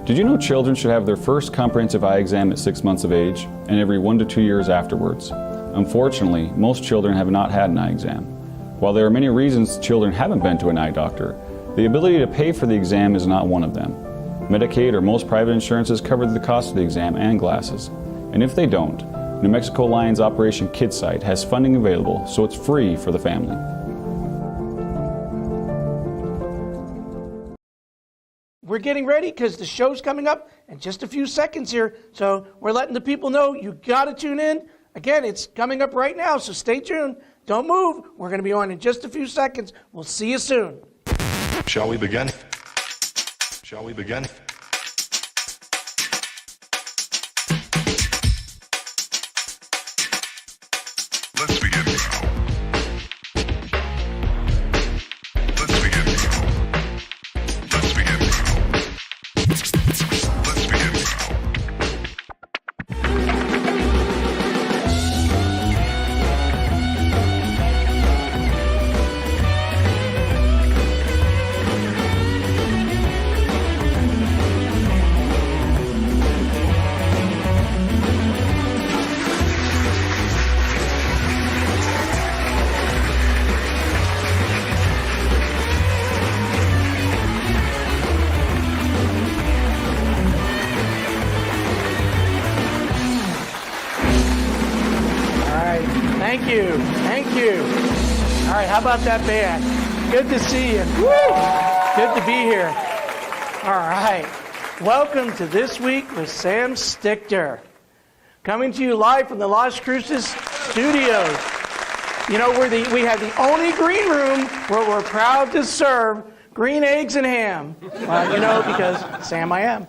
Did you know children should have their first comprehensive eye exam at 6 months of age and every 1 to 2 years afterwards? Unfortunately, most children have not had an eye exam. While there are many reasons children haven't been to an eye doctor, the ability to pay for the exam is not one of them. Medicaid or most private insurances cover the cost of the exam and glasses. And if they don't, New Mexico Lion's Operation Kid Sight has funding available, so it's free for the family. We're getting ready because the show's coming up in just a few seconds here. So we're letting the people know you got to tune in. Again, it's coming up right now, so stay tuned. Don't move. We're going to be on in just a few seconds. We'll see you soon. Shall we begin? Shall we begin? Let's begin now. Let's begin now. Let's begin now. Let's begin now. Thank you. Thank you. All right, how about that band? Good to see you. Woo! Good to be here. All right. Welcome to This Week with Sam Stichter. Coming to you live from the Las Cruces studios. You know, we have the only green room where we're proud to serve green eggs and ham. Well, you know, because Sam I am.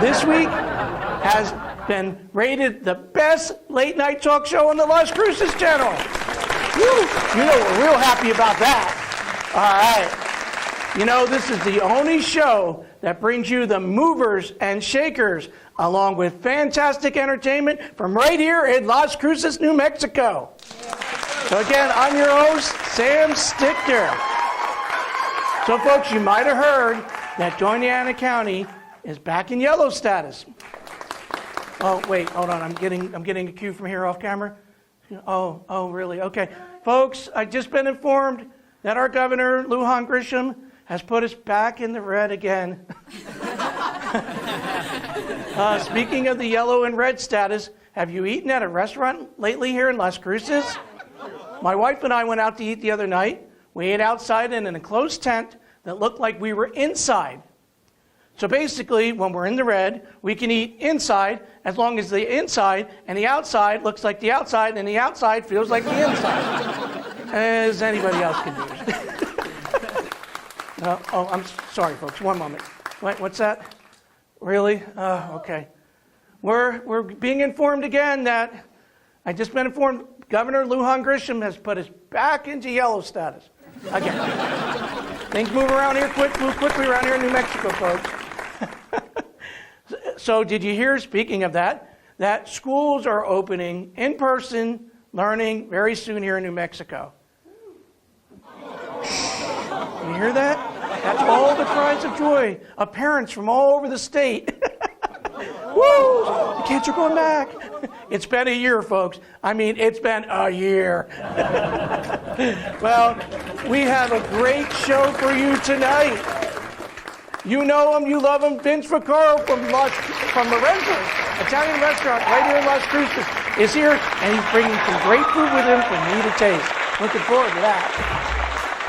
This week has been rated the best late night talk show on the Las Cruces channel. Woo! You know we're real happy about that. All right. You know, this is the only show that brings you the movers and shakers along with fantastic entertainment from right here in Las Cruces, New Mexico. So again, I'm your host, Sam Stichter. So folks, you might have heard that Doña Ana County is back in yellow status. Oh, wait, hold on. I'm getting a cue from here off camera. Oh, really? Okay. Folks, I've just been informed that our governor, Lujan Grisham, has put us back in the red again. Speaking of the yellow and red status, have you eaten at a restaurant lately here in Las Cruces? My wife and I went out to eat the other night. We ate outside in an enclosed tent that looked like we were inside. So basically, when we're in the red, we can eat inside as long as the inside and the outside looks like the outside and the outside feels like the inside. As anybody else can use. I'm sorry, folks. One moment. What's that? Really? Okay. We're being informed again that I just been informed Governor Lujan Grisham has put us back into yellow status again. Things move around here move quickly around here in New Mexico, folks. So did you hear, speaking of that schools are opening in-person learning very soon here in New Mexico? You hear that? That's all the cries of joy of parents from all over the state. Woo! The kids are going back. It's been a year, folks. I mean, it's been a year. Well, we have a great show for you tonight. You know him, you love him, Vince Vaccaro from Lorenzo's Italian restaurant right here in Las Cruces is here, and he's bringing some great food with him for me to taste. Looking forward to that.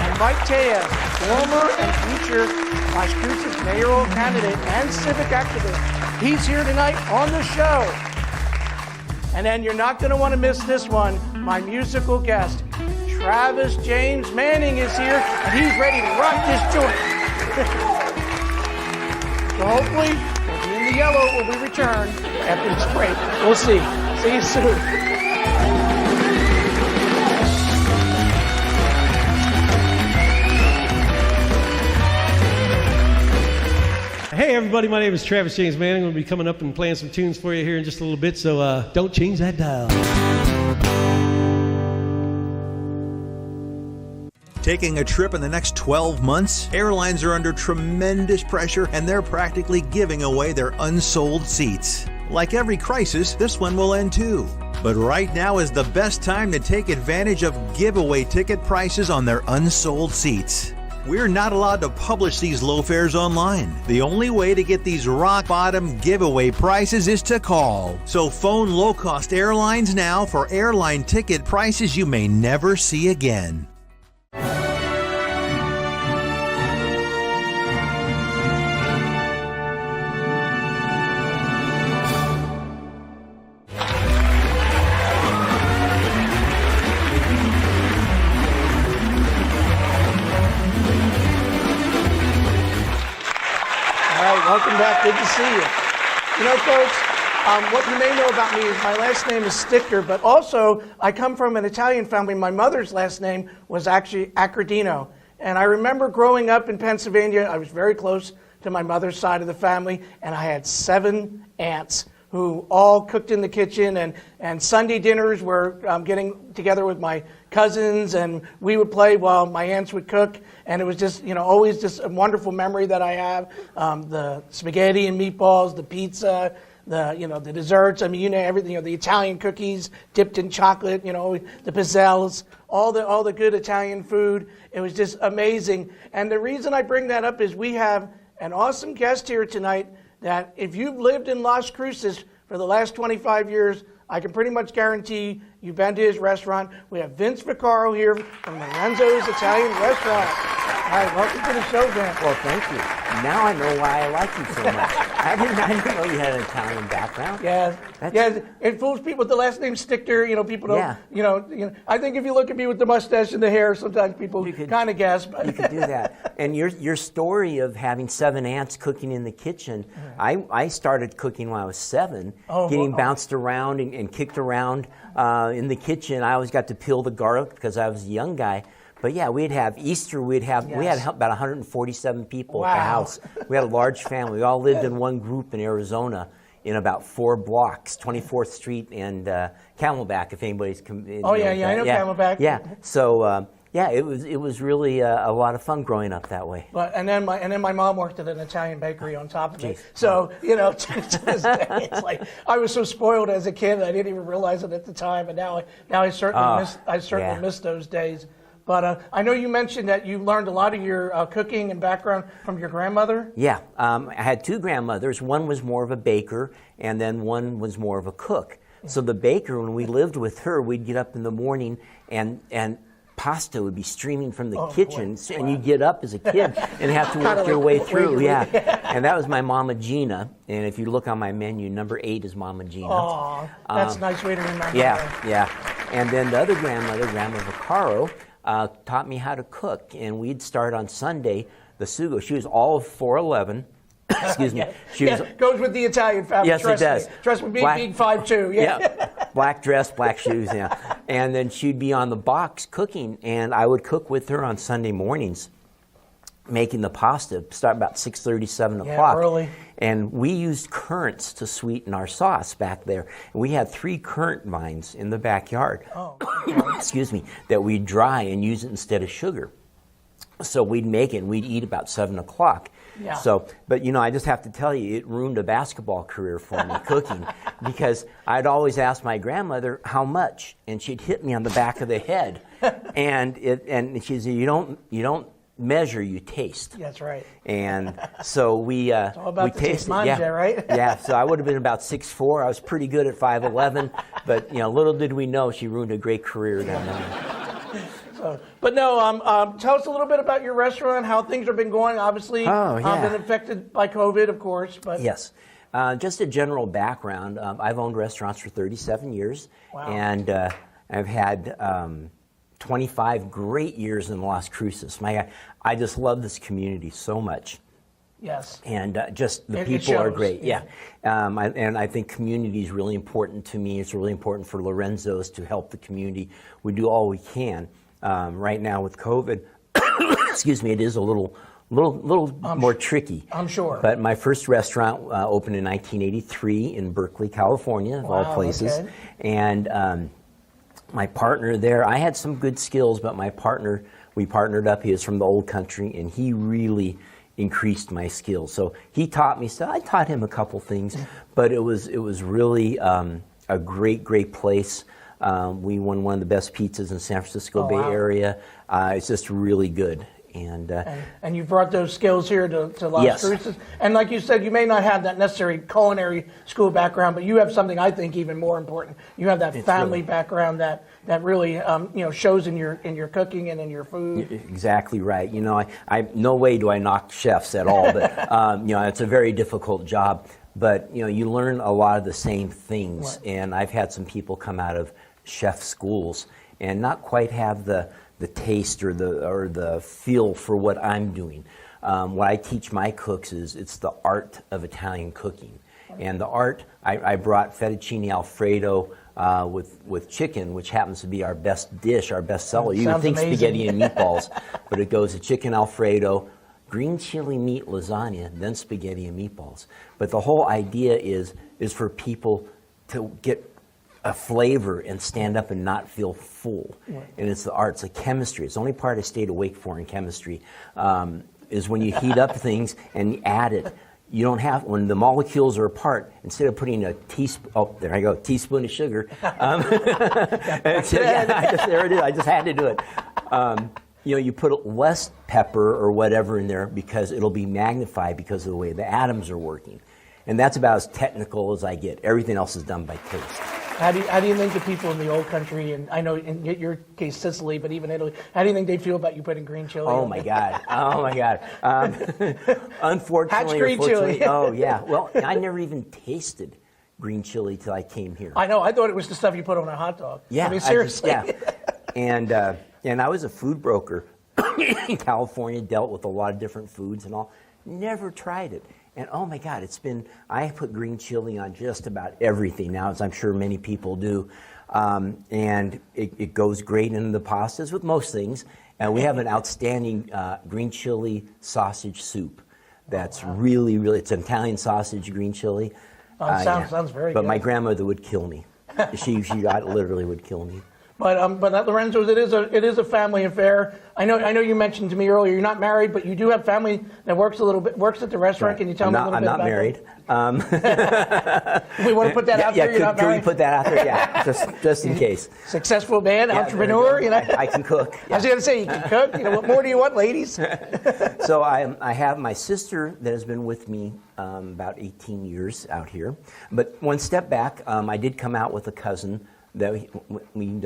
And Mike Tejas, former and future Las Cruces mayoral candidate and civic activist, he's here tonight on the show. And then you're not going to want to miss this one. My musical guest, Travis James Manning, is here, and he's ready to rock this joint. So hopefully, we'll be in the yellow when we return after this break. We'll see. See you soon. Hey everybody, my name is Travis James Manning. I'm going to be coming up and playing some tunes for you here in just a little bit, so don't change that dial. Taking a trip in the next 12 months? Airlines are under tremendous pressure and they're practically giving away their unsold seats. Like every crisis, this one will end too. But right now is the best time to take advantage of giveaway ticket prices on their unsold seats. We're not allowed to publish these low fares online. The only way to get these rock bottom giveaway prices is to call. So phone low cost airlines now for airline ticket prices you may never see again. Welcome back. Good to see you. You know, folks, what you may know about me is my last name is Sticker, but also I come from an Italian family. My mother's last name was actually Accredino. And I remember growing up in Pennsylvania, I was very close to my mother's side of the family, and I had 7 aunts who all cooked in the kitchen, and Sunday dinners were getting together with my cousins, and we would play while my aunts would cook, and it was just, you know, always just a wonderful memory that I have. The spaghetti and meatballs, the pizza, the desserts, I mean, you know, everything, you know, the Italian cookies dipped in chocolate, you know, the pizzelles, all the good Italian food. It was just amazing. And the reason I bring that up is we have an awesome guest here tonight that if you've lived in Las Cruces for the last 25 years, I can pretty much guarantee you've been to his restaurant. We have Vince Vaccaro here from Lorenzo's Italian Restaurant. All right, welcome to the show, Vince. Well, thank you. Now I know why I like you so much. I didn't know you had an Italian background. Yeah, it fools people with the last name Sticker. You know, people don't. Yeah. I think if you look at me with the mustache and the hair, sometimes people kind of guess. But you could do that. And your story of having 7 aunts cooking in the kitchen. I started cooking when I was 7, getting bounced around and kicked around in the kitchen. I always got to peel the garlic because I was a young guy. But yeah, we'd have Easter, we had about 147 people at the house. We had a large family. We all lived in one group in Arizona in about 4 blocks, 24th Street and Camelback, if anybody's... I know Camelback. Yeah, so... it was really a lot of fun growing up that way. But and then my mom worked at an Italian bakery on top of it. So you know, to this day, it's like I was so spoiled as a kid, I didn't even realize it at the time. And now I certainly miss those days. But I know you mentioned that you learned a lot of your cooking and background from your grandmother. Yeah, I had 2 grandmothers. One was more of a baker, and then one was more of a cook. So the baker, when we lived with her, we'd get up in the morning and pasta would be streaming from the kitchen, and you'd get up as a kid and have to work your way through. And that was my Mama Gina. And if you look on my menu, number 8 is Mama Gina. Oh, that's a nice way to remember. Yeah. And then the other grandmother, Grandma Vaccaro, taught me how to cook, and we'd start on Sunday the sugo. She was all of 4'11". Excuse me. Goes with the Italian family. Yes, it does. Trust me, being 5'2". Yeah. Black dress, black shoes. Yeah. And then she'd be on the box cooking, and I would cook with her on Sunday mornings, making the pasta. Start about 6:30, 7 o'clock. Early. And we used currants to sweeten our sauce back there. And we had 3 currant vines in the backyard. Excuse me, that we'd dry and use it instead of sugar. So we'd make it and we'd eat about 7 o'clock. Yeah. So, but you know, I just have to tell you, it ruined a basketball career for me, cooking, because I'd always ask my grandmother how much, and she'd hit me on the back of the head, and she said, you don't measure, you taste. That's right. And so we it's all about we tasted, right? Yeah. So I would have been about 6'4". I was pretty good at 5'11", but you know, little did we know she ruined a great career down there. But no, tell us a little bit about your restaurant, how things have been going. Obviously, been affected by COVID, of course. But yes, just a general background. I've owned restaurants for 37 years, and I've had 25 great years in Las Cruces. I just love this community so much. Yes. And just the people are great. Yeah. And I think community is really important to me. It's really important for Lorenzo's to help the community. We do all we can. Right now with COVID, excuse me, it is a little more tricky. I'm sure. But my first restaurant opened in 1983 in Berkeley, California, of all places. Okay. And my partner there, I had some good skills, but my partner we partnered up. He was from the old country, and he really increased my skills. So he taught me stuff. I taught him a couple things, but it was really a great place. We won one of the best pizzas in San Francisco Bay Area. It's just really good. And you brought those skills here to Las Cruces. And like you said, you may not have that necessary culinary school background, but you have something I think even more important. You have that family background that really shows in your cooking and in your food. Exactly right. I no way do I knock chefs at all, but it's a very difficult job. But you learn a lot of the same things. Right. And I've had some people come out of chef schools and not quite have the taste or the feel for what I'm doing. What I teach my cooks is it's the art of Italian cooking. And the art, I brought fettuccine Alfredo with chicken, which happens to be our best dish, our best seller. You would think amazing. Spaghetti and meatballs, but it goes to chicken Alfredo, green chili meat lasagna, then spaghetti and meatballs. But the whole idea is for people to get a flavor and stand up and not feel full. Right. And it's the art, it's the chemistry. It's the only part I stayed awake for in chemistry, is when you heat up things and you add it. You don't have, when the molecules are apart, instead of putting a teaspoon of sugar. There it is, I just had to do it. You put less pepper or whatever in there because it'll be magnified because of the way the atoms are working. And that's about as technical as I get. Everything else is done by taste. How do you think the people in the old country, and I know in your case Sicily, but even Italy, how do you think they feel about you putting green chili? Oh my God! Unfortunately, green chili. Oh yeah. Well, I never even tasted green chili till I came here. I know. I thought it was the stuff you put on a hot dog. Yeah. I mean, seriously. And I was a food broker in California, dealt with a lot of different foods and all. Never tried it. And oh my God, I put green chili on just about everything now, as I'm sure many people do. And it goes great in the pastas with most things. And we have an outstanding green chili sausage soup that's really, it's an Italian sausage green chili. Sounds very good. But my grandmother would kill me. She literally would kill me. But Lorenzo, it is a family affair. I know you mentioned to me earlier you're not married, but you do have family that works at the restaurant. Right. Can you tell me a little bit about that? I'm not married. We want to put that out there. Can we put that out there? Yeah, just in case. Successful man, entrepreneur. I can cook. Yeah. I was going to say you can cook. What more do you want, ladies? So I have my sister that has been with me about 18 years out here. But one step back, I did come out with a cousin that we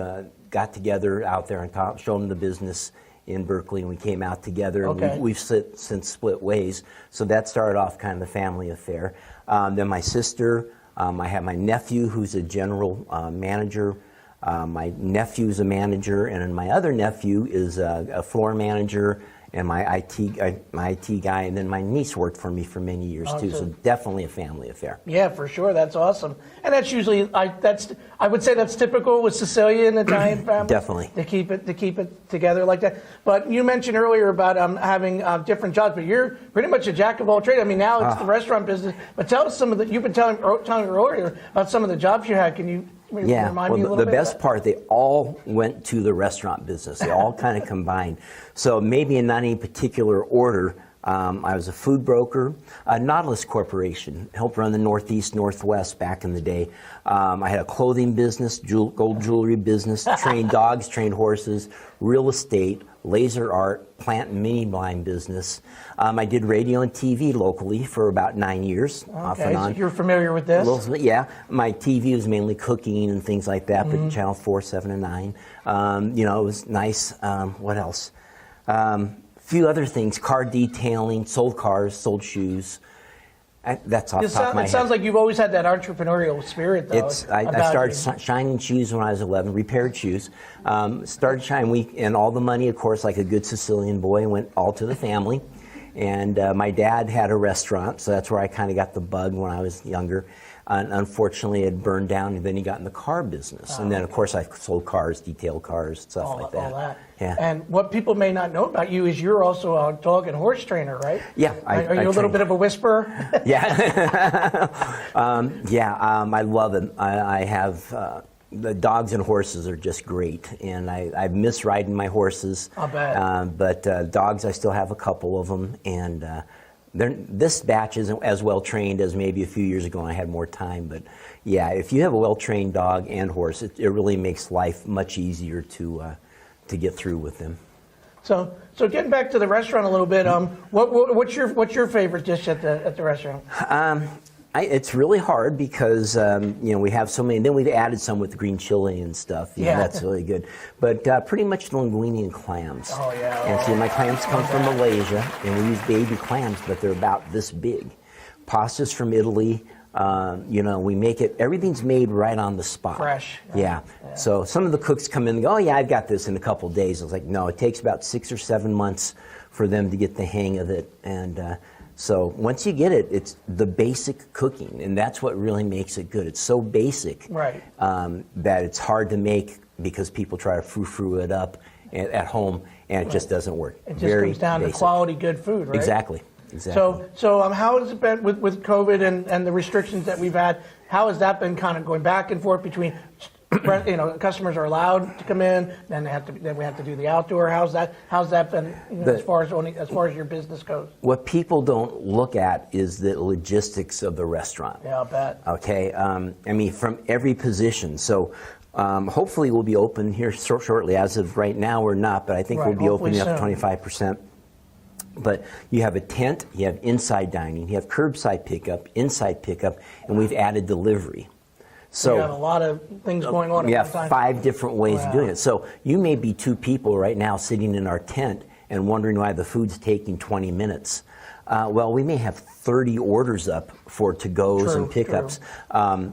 got together out there and showed him the business in Berkeley, and we came out together. Okay. We've since split ways, so that started off kind of the family affair. Then my sister, I have my nephew who's a general manager. My nephew's a manager, and then my other nephew is a floor manager, and my IT guy, and then my niece worked for me for many years too. So definitely a family affair. Yeah, for sure. That's awesome, and that's usually I would say that's typical with Sicilian Italian families. Definitely to keep it together like that. But you mentioned earlier about having different jobs, but you're pretty much a jack of all trades. I mean, now it's the restaurant business. But tell us some of the. You've been telling me earlier about some of the jobs you had. Can you? Remind me a little bit? The best part, they all went to the restaurant business. They all kind of combined. So maybe in not any particular order, I was a food broker, Nautilus Corporation, helped run the Northeast, Northwest back in the day. I had a clothing business, gold jewelry business, trained dogs, trained horses, real estate, laser art, plant and mini blind business. I did radio and TV locally for about 9 years, off and on. So you're familiar with this? Yeah, my TV was mainly cooking and things like that, but Channel 4, 7, and 9. It was nice. What else? Few other things, car detailing, sold cars, sold shoes. That's off the top of my head. It sounds like you've always had that entrepreneurial spirit, though. I started shining shoes when I was 11, repaired shoes. Started shining, and all the money, of course, like a good Sicilian boy, went all to the family. And my dad had a restaurant, so that's where I kind of got the bug when I was younger. Unfortunately, it burned down, and then he got in the car business. And then, of course, I sold cars, detailed cars, stuff like that. All that. Yeah. And what people may not know about you is you're also a dog and horse trainer, right? Yeah. Are you a little bit of a whisperer? Yeah. I love it. I have the dogs and horses are just great, and I miss riding my horses. I'll bet. But dogs, I still have a couple of them, and this batch isn't as well trained as maybe a few years ago when I had more time. But yeah, if you have a well trained dog and horse, it really makes life much easier to get through with them. So getting back to the restaurant a little bit, what's your favorite dish at the restaurant? It's really hard because we have so many. And then we've added some with green chili and stuff. Yeah, that's really good. But pretty much linguine and clams. Oh yeah. And see, my clams come from Malaysia, and we use baby clams, but they're about this big. Pasta's from Italy. We make it. Everything's made right on the spot. Fresh. Yeah. So some of the cooks come in and go, "Oh yeah, I've got this in a couple of days." I was like, "No, it takes about 6 or 7 months for them to get the hang of it." And so once you get it, it's the basic cooking, and that's what really makes it good. It's so basic, right, that it's hard to make because people try to frou-frou it up at home, and it just doesn't work. It just comes down to quality, good food, right? Exactly. So how has it been with COVID and the restrictions that we've had? How has that been kind of going back and forth between, customers are allowed to come in, then we have to do the outdoor. How's that been as far as your business goes? What people don't look at is the logistics of the restaurant. Yeah, I'll bet. Okay, from every position. So hopefully we'll be open here shortly. As of right now, we're not, but I think we'll be opening up to 25%. But you have a tent, you have inside dining, you have curbside pickup, inside pickup, and we've added delivery. So you have a lot of things going on. We have 5 different ways of doing it. So you may be 2 people right now sitting in our tent and wondering why the food's taking 20 minutes. Well, we may have 30 orders up for to-goes and pickups.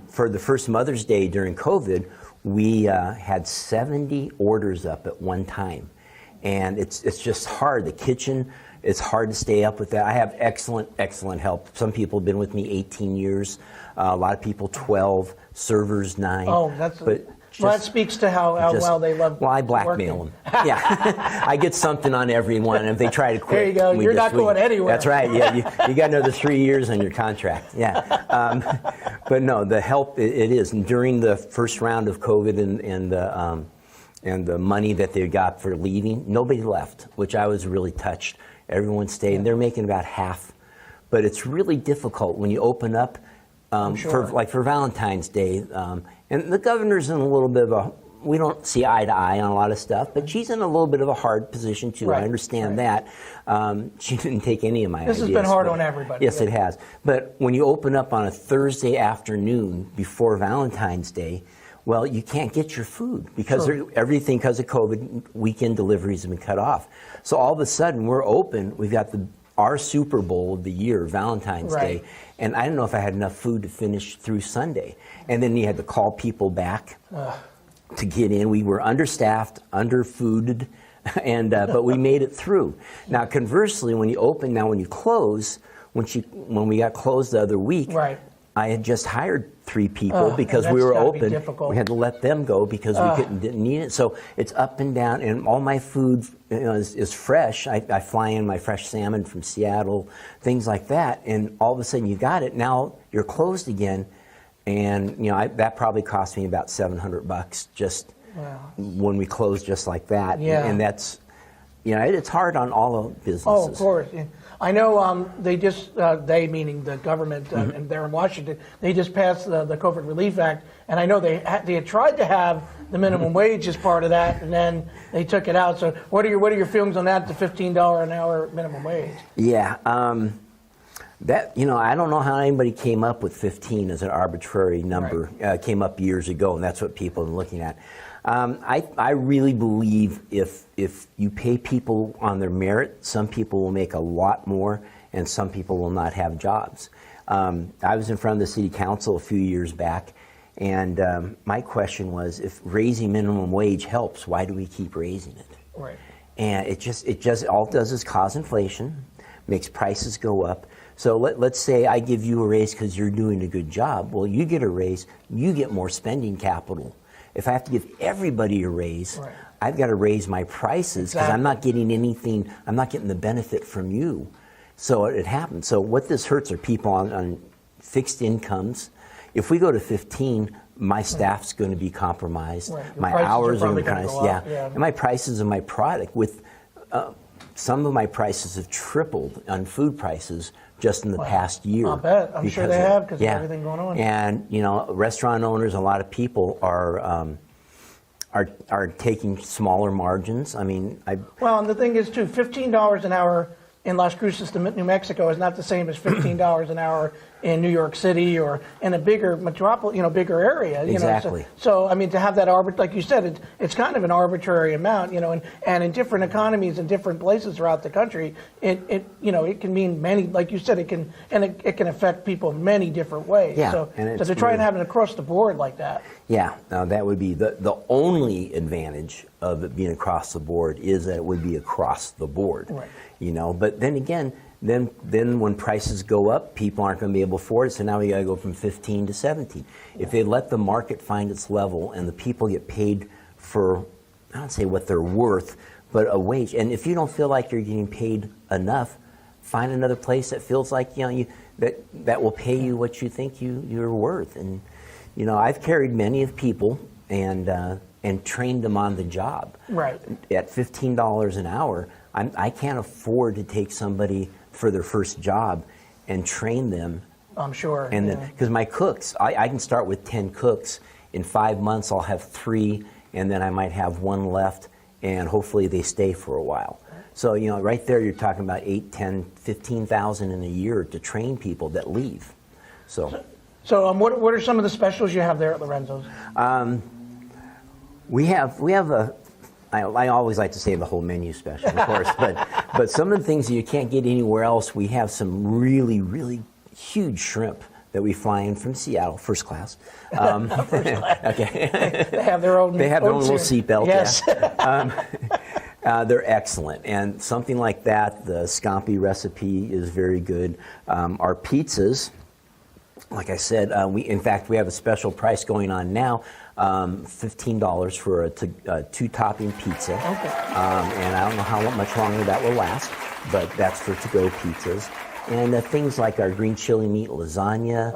For the first Mother's Day during COVID, we had 70 orders up at one time. And it's just hard. The kitchen, it's hard to stay up with that. I have excellent help. Some people have been with me 18 years. A lot of people 12. Servers 9. Oh, that speaks to how well they love. Well, I blackmail them. Yeah, I get something on everyone, and if they try to quit, there you go. You're not going anywhere. That's right. Yeah, you got another 3 years on your contract. Yeah, but no, the help it is. And during the first round of COVID and the money that they got for leaving, nobody left, which I was really touched. Everyone stayed, and they're making about half. But it's really difficult when you open up. For Valentine's Day, and the governor's in a little bit of we don't see eye to eye on a lot of stuff, but she's in a little bit of a hard position too. Right, I understand that. She didn't take any of my ideas. This has been hard on everybody. Yes, it has. But when you open up on a Thursday afternoon before Valentine's Day, well, you can't get your food because everything, because of COVID, weekend deliveries have been cut off. So all of a sudden, we're open. We've got our Super Bowl of the year, Valentine's Day, and I didn't know if I had enough food to finish through Sunday. And then you had to call people back to get in. We were understaffed, underfooded, and but we made it through. Now, conversely, when you close, when we got closed the other week, I had just hired 3 people because we were open. We had to let them go because we didn't need it. So it's up and down, and all my food is fresh. I fly in my fresh salmon from Seattle, things like that, and all of a sudden you got it. Now you're closed again, and that probably cost me about $700 just when we closed just like that. Yeah. And that's it's hard on all of businesses. Oh, of course. I know they just, they meaning the government and there in Washington, they just passed the COVID Relief Act, and I know they had tried to have the minimum wage as part of that, and then they took it out. So what are your feelings on that, the $15 an hour minimum wage? Yeah, that I don't know how anybody came up with 15 as an arbitrary number. Came up years ago, and that's what people are looking at. I really believe if you pay people on their merit, some people will make a lot more and some people will not have jobs. I was in front of the city council a few years back, and my question was, if raising minimum wage helps, why do we keep raising it? Right. And it just all it does is cause inflation, makes prices go up. So let's say I give you a raise because you're doing a good job. Well, you get a raise, you get more spending capital. If I have to give everybody a raise, I've got to raise my prices because I'm not getting anything, I'm not getting the benefit from you. So it happens. So what this hurts are people on fixed incomes. If we go to 15, my staff's going to be compromised. Right. Your My prices are hours are probably going to gonna be go up, yeah. yeah. And my prices of my product with some of my prices have tripled on food prices just in the past year. I'll bet. I'm sure they have because of everything going on. And restaurant owners, a lot of people are taking smaller margins. I mean, Well, and the thing is, too, $15 an hour in Las Cruces, New Mexico, is not the same as $15 an hour in New York City or in a bigger metropolis, bigger area. Exactly. So I mean, to have that like you said, it's kind of an arbitrary amount, and in different economies and different places throughout the country, it can mean many. Like you said, it can affect people in many different ways. Yeah, So and to try and have it across the board like that. Yeah, now that would be the only advantage of it being across the board is that it would be across the board. Right. But then again, then when prices go up, people aren't going to be able to afford it. So now we got to go from 15 to 17. If they let the market find its level and the people get paid for, I don't say what they're worth, but a wage. And if you don't feel like you're getting paid enough, find another place that feels like that will pay you what you think you're worth. And I've carried many of people and trained them on the job. Right. At $15 an hour, I can't afford to take somebody for their first job and train them. I'm sure. And then, because my cooks, I can start with 10 cooks. In 5 months, I'll have 3, and then I might have 1 left, and hopefully they stay for a while. So, right there, you're talking about 8, 10, 15,000 in a year to train people that leave. So what are some of the specials you have there at Lorenzo's? we have I always like to say the whole menu special, of course, but some of the things that you can't get anywhere else, we have some really, really huge shrimp that we fly in from Seattle, first class. First class. Okay. They have their own. They have their own little seat. seatbelt. Yes. Yeah. They're excellent, and something like that, the scampi recipe is very good. Our pizzas, like I said, in fact we have a special price going on now. $15 for a 2-topping pizza. Okay. And I don't know how much longer that will last, but that's for to-go pizzas. And things like our green chili meat lasagna,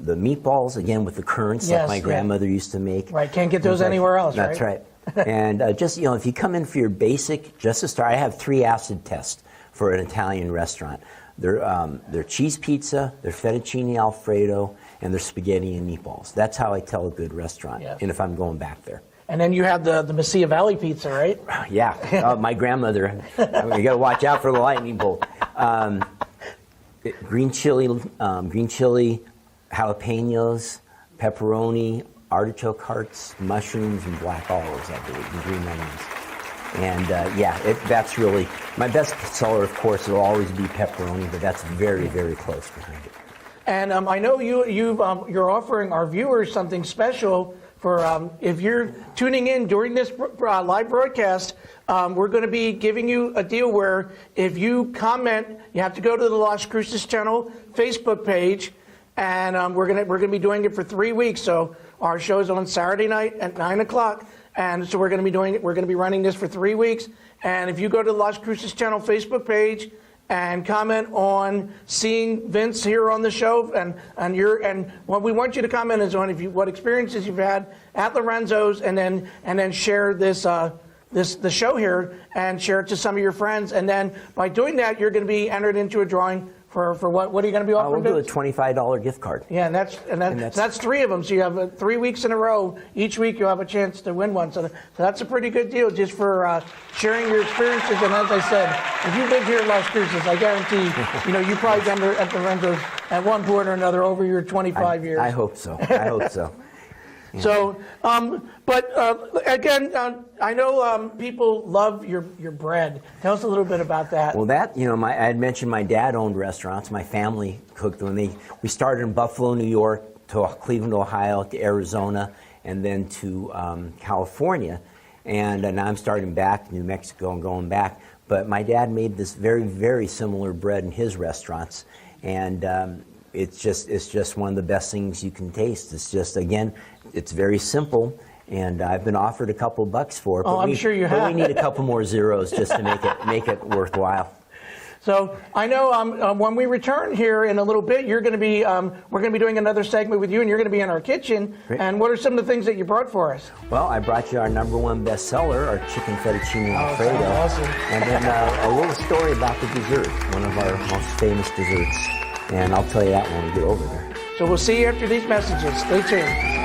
the meatballs, again with the currants, Yes, like my grandmother used to make. Right, can't get those anywhere else, That's right. And just, if you come in for your basic, just to start, I have 3 acid tests for an Italian restaurant. They're cheese pizza, they're fettuccine Alfredo, and they're spaghetti and meatballs. That's how I tell a good restaurant, Yes. and if I'm going back there. And then you have the Mesilla Valley pizza, right? Yeah, my grandmother, you got to watch out for the lightning bolt. Green chili, jalapenos, pepperoni, artichoke hearts, mushrooms, and black olives, I believe, and green onions. And that's really, my best seller, of course, will always be pepperoni, but that's very, very close behind it. And I know you're offering our viewers something special for if you're tuning in during this live broadcast. We're going to be giving you a deal where if you comment, you have to go to the Las Cruces channel Facebook page, and we're going to be doing it for 3 weeks. So our show's on Saturday night at 9:00. And so we're going to be running this for 3 weeks. And if you go to the Las Cruces channel Facebook page and comment on seeing Vince here on the show, and what we want you to comment is on what experiences you've had at Lorenzo's, and then share the show here and share it to some of your friends. And then by doing that, you're going to be entered into a drawing for what? What are you going to be offering? We'll do a $25 gift card. Yeah, and that's 3 of them. So you have 3 weeks in a row. Each week you'll have a chance to win one. So that's a pretty good deal just for sharing your experiences. And as I said, if you live here in Las Cruces, I guarantee you probably been at the Lorenzo's at one point or another over your 25 years. I hope so. I hope so. Yeah. So, again, I know people love your bread. Tell us a little bit about that. Well, I had mentioned my dad owned restaurants. My family cooked them. We started in Buffalo, New York, to Cleveland, Ohio, to Arizona, and then to California. And now I'm starting back, New Mexico, and going back. But my dad made this very, very similar bread in his restaurants. And it's just one of the best things you can taste. It's just, again, it's very simple, and I've been offered a couple bucks for it. I'm sure you have. But we need a couple more zeros just to make it worthwhile. So I know when we return here in a little bit, you're going to be we're going to be doing another segment with you, and you're going to be in our kitchen. Great. And what are some of the things that you brought for us? Well, I brought you our #1 bestseller, our chicken fettuccine Alfredo, awesome. and then a little story about the dessert, one of our most famous desserts. And I'll tell you that when we get over there. So we'll see you after these messages. Stay tuned.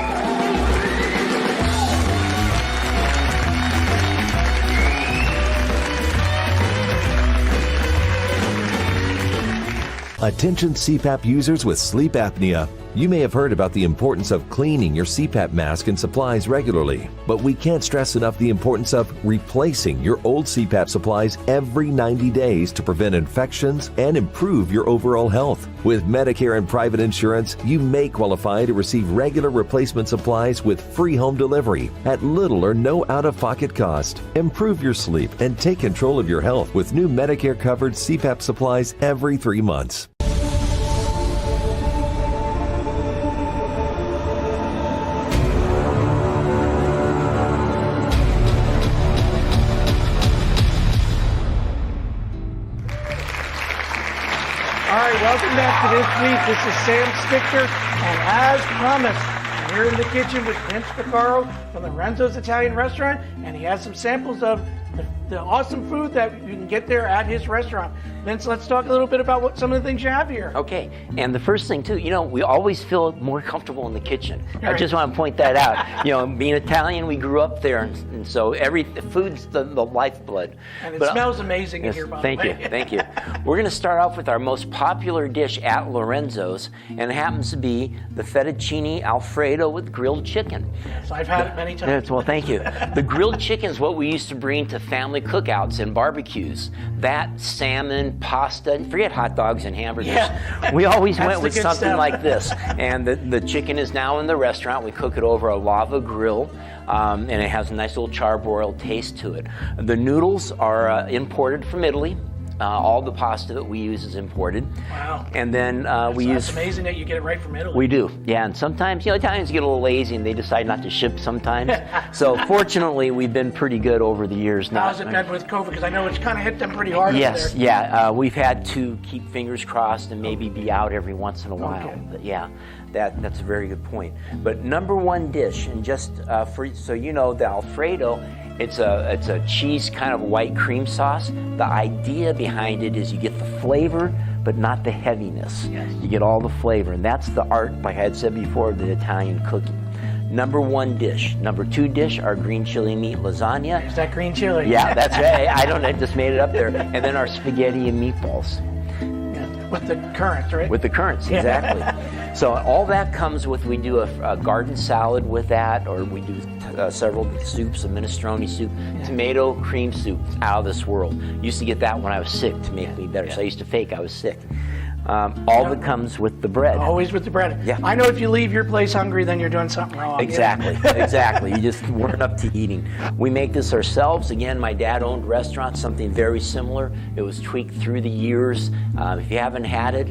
Attention CPAP users with sleep apnea. You may have heard about the importance of cleaning your CPAP mask and supplies regularly, but we can't stress enough the importance of replacing your old CPAP supplies every 90 days to prevent infections and improve your overall health. With Medicare and private insurance, you may qualify to receive regular replacement supplies with free home delivery at little or no out-of-pocket cost. Improve your sleep and take control of your health with new Medicare-covered CPAP supplies every 3 months. Welcome back to This Week. This is Sam Stichter, and as promised, we're in the kitchen with Vince Piccaro from Lorenzo's Italian Restaurant, and he has some samples of the awesome food that you can get there at his restaurant. Vince, let's talk a little bit about what some of the things you have here. Okay, and the first thing too, we always feel more comfortable in the kitchen. Right. I just want to point that out. Being Italian, we grew up there, and so food's the lifeblood. And it smells amazing in here, by the way. Thank you. We're going to start off with our most popular dish at Lorenzo's, and it happens to be the fettuccine Alfredo with grilled chicken. So I've had it many times. Well, thank you. The grilled chicken is what we used to bring to family cookouts and barbecues. That, salmon, pasta, and forget hot dogs and hamburgers. Yeah. We always That's went the with good something stuff. like this. And the chicken is now in the restaurant. We cook it over a lava grill, and it has a nice little charbroiled taste to it. The noodles are imported from Italy. All the pasta that we use is imported. Wow. And then It's amazing that you get it right from Italy. we do, yeah. And sometimes, Italians get a little lazy and they decide not to ship sometimes. So fortunately, we've been pretty good over the years. How's it been with COVID? Because I know it's kind of hit them pretty hard Yes, over there. yeah. We've had to keep fingers crossed and maybe be out every once in a while. Okay. But yeah, that's a very good point. But #1 dish, and just so you know, the Alfredo, it's a cheese kind of white cream sauce. The idea behind it is you get the flavor, but not the heaviness. Yes. You get all the flavor, and that's the art, like I had said before, of the Italian cooking. #1 dish. #2 dish, our green chili meat lasagna. Is that green chili? Yeah, that's right. I just made it up there. And then our spaghetti and meatballs. Yeah, with the currants, right? With the currants, exactly. So all that comes with, we do a garden salad with that, or we do several soups, a minestrone soup, tomato cream soup, out of this world. Used to get that when I was sick to make me better, so I used to fake I was sick. All that comes with the bread. Always with the bread. Yeah. I know if you leave your place hungry, then you're doing something wrong. Exactly, exactly. You just weren't up to eating. We make this ourselves. Again, my dad owned restaurants, something very similar. It was tweaked through the years. If you haven't had it,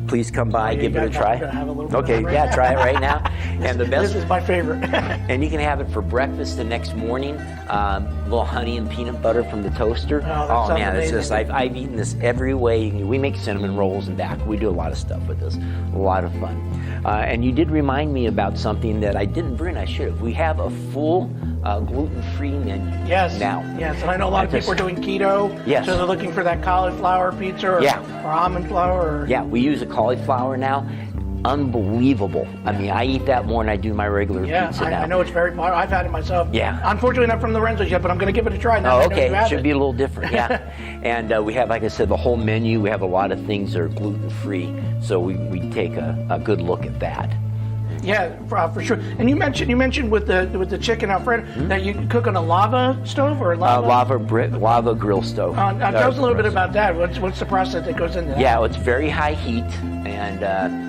please come by, give it a try. I'm gonna have a little bit Okay, of it right yeah, now. try it right now. And the best, This is my favorite. and you can have it for breakfast the next morning. A little honey and peanut butter from the toaster. that sounds man, it's amazing. just I've eaten this every way. We make cinnamon rolls and back. We do a lot of stuff with this. A lot of fun. And you did remind me about something that I didn't bring. I should have. We have a full gluten-free menu Yes. now. Yes, and I know a lot of people are doing keto. Yes. So they're looking for that cauliflower pizza or, Yeah. or almond flour. Or, Yeah, we use a cauliflower now. Unbelievable. I mean, I eat that more than I do my regular Yeah, pizza now. I know it's very popular. I've had it myself. Yeah. Unfortunately, not from Lorenzo's yet, but I'm going to give it a try now. Oh, that I know okay. you have Should it. be a little different, yeah. And we have, like I said, the whole menu. We have a lot of things that are gluten-free, so we take a good look at that. Yeah, for sure. And you mentioned with the chicken Alfredo that you cook on a lava stove or a lava. Lava grill stove. Tell us a little bit about that. What's the process that goes into that? Yeah, well, it's very high heat, and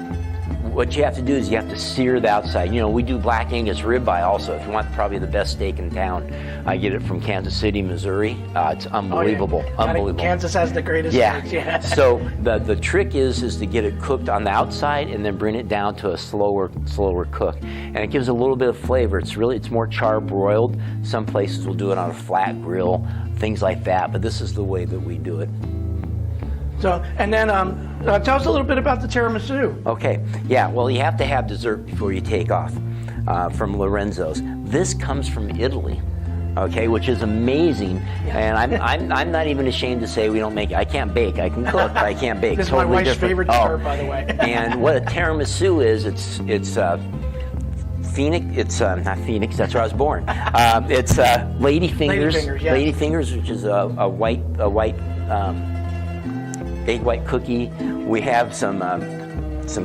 what you have to do is you have to sear the outside. We do black Angus ribeye also. If you want probably the best steak in town, I get it from Kansas City, Missouri. It's unbelievable, unbelievable. Kansas has the greatest steaks. Yeah. So the trick is to get it cooked on the outside and then bring it down to a slower cook, and it gives a little bit of flavor. It's more charbroiled. Some places will do it on a flat grill, things like that. But this is the way that we do it. So, and then tell us a little bit about the tiramisu. Okay, yeah, well, you have to have dessert before you take off from Lorenzo's. This comes from Italy, okay, which is amazing. And I'm not even ashamed to say we don't make it. I can't bake. I can cook, but I can't bake. This is my wife's favorite dessert, by the way. And what a tiramisu is, it's Phoenix. It's not Phoenix. That's where I was born. It's Lady Fingers. Yes. Lady Fingers, which is a white egg white cookie. We have some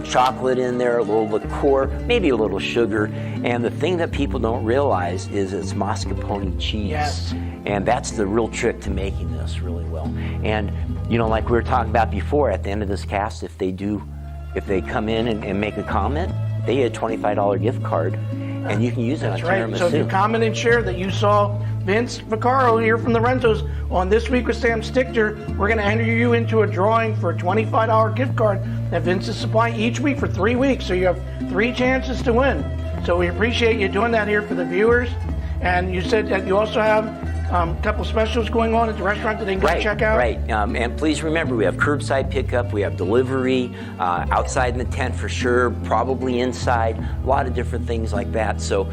chocolate in there, a little liqueur, maybe a little sugar. And the thing that people don't realize is it's mascarpone cheese. Yes. And that's the real trick to making this really well. And you know, like we were talking about before, at the end of this cast, if they come in and make a comment, they get a $25 gift card, and you can use it on tiramisu. So if you comment and share that you saw Vince Vaccaro here from the Renzos on This Week with Sam Stichter, we're going to enter you into a drawing for a $25 gift card that Vince is supplying each week for 3 weeks. So you have 3 chances to win. So we appreciate you doing that here for the viewers. And you said that you also have a couple specials going on at the restaurant that they can go check out. Right, and please remember, we have curbside pickup, we have delivery, outside in the tent for sure, probably inside, a lot of different things like that. So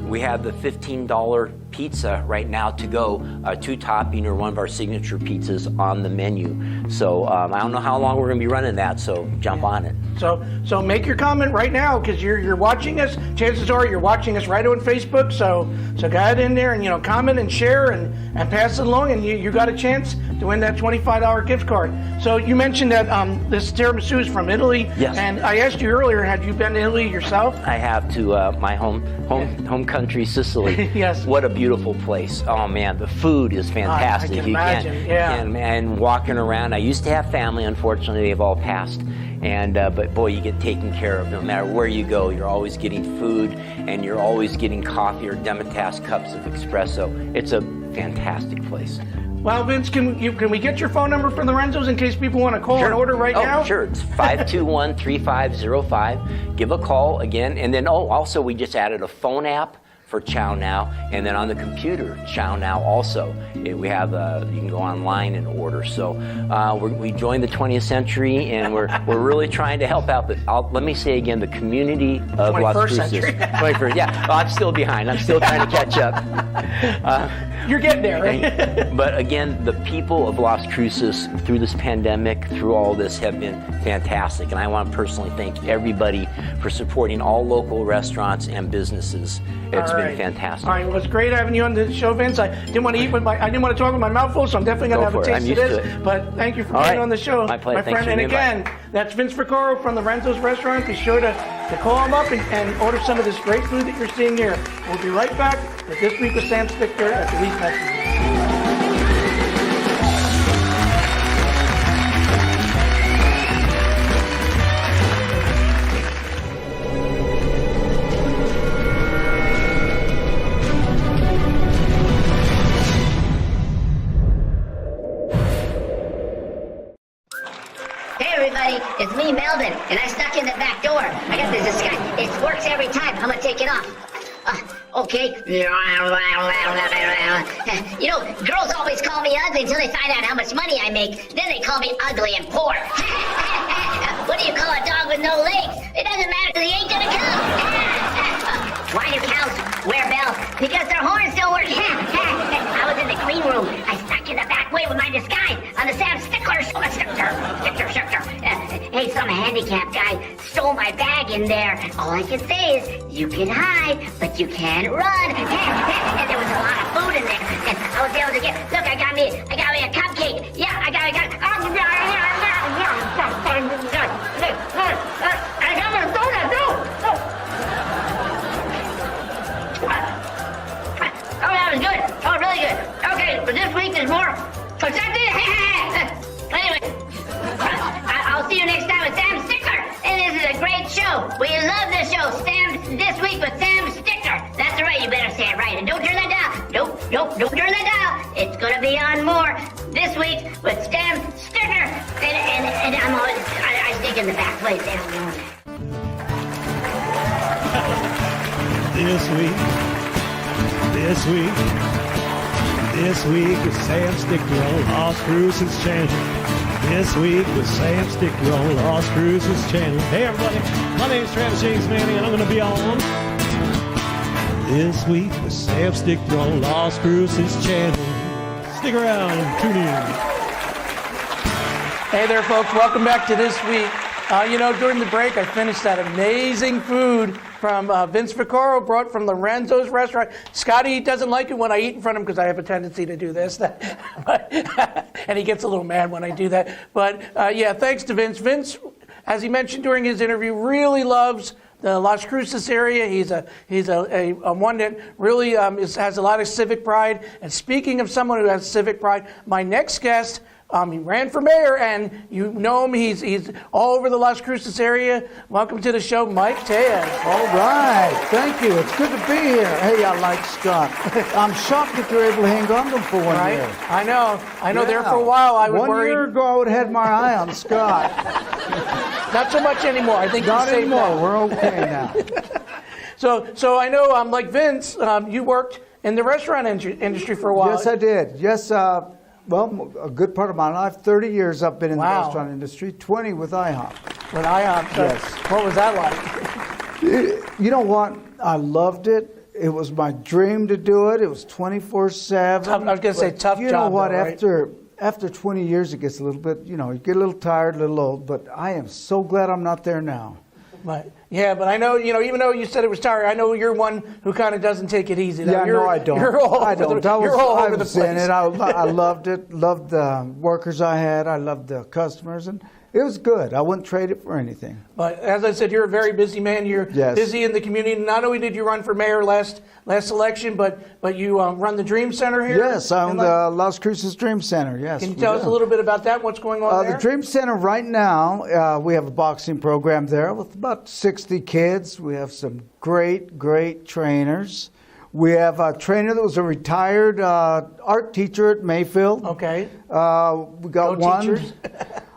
we have the $15 pizza right now to go, 2-topping or one of our signature pizzas on the menu. So I don't know how long we're going to be running that, so jump on it. So make your comment right now, because you're watching us. Chances are you're watching us right on Facebook. So go ahead in there and comment and share and pass it along, and you got a chance to win that $25 gift card. So you mentioned that this tiramisu is from Italy. Yes. And I asked you earlier, had you been to Italy yourself? I have to my home country, Sicily. Yes. What a beautiful place. Oh man, the food is fantastic. I can imagine. And walking around. I used to have family. Unfortunately, they've all passed. And but boy, you get taken care of no matter where you go. You're always getting food, and you're always getting coffee or Demitasse cups of espresso. It's a fantastic place. Well, Vince, can we get your phone number from the Renzos in case people want to call and order right now? Sure. It's 521-3505. Give a call again. And then, also we just added a phone app for Chow Now, and then on the computer, Chow Now also. We have you can go online and order. So we joined the 20th century, and we're really trying to help out. But let me say again, the community of Las Cruces. 21st, yeah. Well, I'm still behind. I'm still trying to catch up. You're getting there, right? But again, the people of Las Cruces through this pandemic, through all this, have been fantastic. And I want to personally thank everybody for supporting all local restaurants and businesses. It's been fantastic. All right, well, it's great having you on the show, Vince. I didn't want to talk with my mouth full, so I'm definitely going to have a taste of this. But thank you for being on the show, my pleasure. my friend. And again, that's Vince Vaccaro from the Renzo's Restaurant. Be sure to call him up and order some of this great food that you're seeing here. We'll be right back with This Week with Sam Stichter at the Week Message. It's me, Melvin, and I snuck in the back door. I got this disguise. It works every time. I'm gonna take it off. Okay. Girls always call me ugly until they find out how much money I make. Then they call me ugly and poor. What do you call a dog with no legs? It doesn't matter because he ain't gonna come. Why do cows wear bells? Because their horns don't work. I was in the clean room. I snuck in the back way with my disguise on the Sam Stichter. Hey, some handicapped guy stole my bag in there. All I can say is, you can hide, but you can't run. And there was a lot of food in there, and I was able to get. Look, I got me a cupcake. Yeah, I got. I got my soda too. Oh, that was good. Oh, really good. Okay, but this week is more protected. Anyway, I'll see you next time with Sam Stichter. And this is a great show. We love this show. This Week with Sam Stichter. That's right. You better say it right. And don't turn that dial. Don't turn that dial. It's gonna be on more This Week with Sam Stichter. And I'm always I stick in the back place. They don't know that. This week is Sam Stichter on Las Cruces Channel. This week with Sam Stickler on Lost Cruces channel. Hey everybody, my name is Travis James Manning and I'm going to be on This Week with Sam Stickler on Lost Cruces channel. Stick around and tune in. Hey there, folks. Welcome back to This Week. During the break, I finished that amazing food from Vince Vaccaro, brought from Lorenzo's restaurant. Scotty doesn't like it when I eat in front of him because I have a tendency to do this. And he gets a little mad when I do that. But thanks to Vince. Vince, as he mentioned during his interview, really loves the Las Cruces area. He's a one that really has a lot of civic pride. And speaking of someone who has civic pride, my next guest, he ran for mayor, and you know him. He's all over the Las Cruces area. Welcome to the show, Mike Tejas. All right. Thank you. It's good to be here. Hey, I like Scott. I'm shocked that you're able to hang on to him for 1 Right? year. I know. Yeah. There for a while I was 1 worried. year ago, I would have had my eye on Scott. Not so much anymore. I think Not you saved anymore. that. We're okay now. So I know, like Vince, you worked in the restaurant industry for a while. Yes, I did. Yes, well, a good part of my life, 30 years I've been in the Wow. restaurant industry, 20 with IHOP. With IHOP. So Yes. what was that like? You know what? I loved it. It was my dream to do it. It was 24/7. I was going to say tough You know job, what? though, right? After 20 years, it gets a little bit, you get a little tired, a little old. But I am so glad I'm not there now. But I know, even though you said it was tired, I know you're one who kind of doesn't take it easy. Yeah, no, I don't. You're all I over don't. you're all I over the was in place. it. I loved it. Loved the workers I had. I loved the customers, and it was good. I wouldn't trade it for anything. But as I said, you're a very busy man. You're Yes. busy in the community. Not only did you run for mayor last election, but you run the Dream Center here. Yes, I own in the Las Cruces Dream Center. Yes. Can you we tell us do. a little bit about that? What's going on there? The Dream Center right now, we have a boxing program there with about 60 kids. We have some great trainers. We have a trainer that was a retired art teacher at Mayfield. Okay. We got Go one. teachers.